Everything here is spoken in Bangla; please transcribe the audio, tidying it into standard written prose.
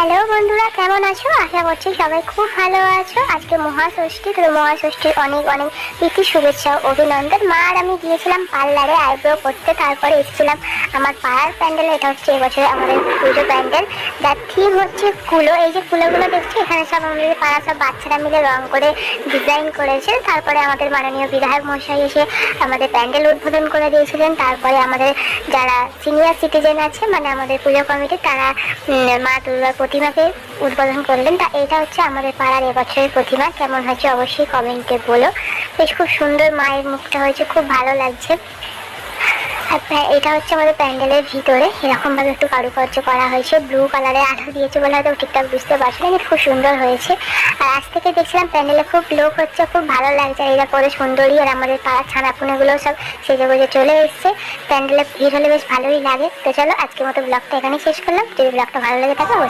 হ্যালো বন্ধুরা, কেমন আছো? আশা করছি সবাই খুব ভালো আছো। আজকে মহাষষ্ঠী, তো মহাষষ্ঠীর অনেক অনেক প্রীতি শুভেচ্ছা ও অভিনন্দন। মা আর আমি গিয়েছিলাম পার্লারে আইব্রো করতে, তারপরে এসেছিলাম আমার পাড়ার প্যান্ডেলে। এটা হচ্ছে এবছরে আমাদের পুজো প্যান্ডেল, যার থিম হচ্ছে কুলো। এই যে কুলোগুলো দেখছি, এখানে সব আমাদের পাড়া সব বাচ্চারা মিলে রং করে ডিজাইন করেছে। তারপরে আমাদের মাননীয় বিধায়ক মশাই এসে আমাদের প্যান্ডেল উদ্বোধন করে দিয়েছিলেন। তারপরে আমাদের যারা সিনিয়র সিটিজেন আছে, মানে আমাদের পুজো কমিটি, তারা মা দুর্গার প্রতিমাকে উদ্বোধন করলেন। তা এটা হচ্ছে আমাদের পাড়ার এবছরের প্রতিমা। কেমন হয়েছে অবশ্যই কমেন্টে বলো। বেশ খুব সুন্দর মায়ের মুখটা হয়েছে, খুব ভালো লাগছে। এটা হচ্ছে আমাদের প্যান্ডেলের ভিতরে, এরকম ভাবে একটু কারুকার্য করা হয়েছে। ব্লু কালারের আলো দিয়েছে বলে হয়তো ঠিকঠাক বুঝতে পারছি না, কিন্তু খুব সুন্দর হয়েছে। আর আজ থেকে দেখছিলাম প্যান্ডেলে খুব লোক হচ্ছে, খুব ভালো লাগছে। এরা করে সুন্দরী, আর আমাদের পাড়ার ছানাপুনেগুলো সব সেজে গুজে চলে এসছে। প্যান্ডেলে ভিড় হলে বেশ ভালোই লাগে। তো চলো, আজকের মতো ব্লগটা এখানেই শেষ করলাম। যদি ব্লগটা ভালো লাগে থাকে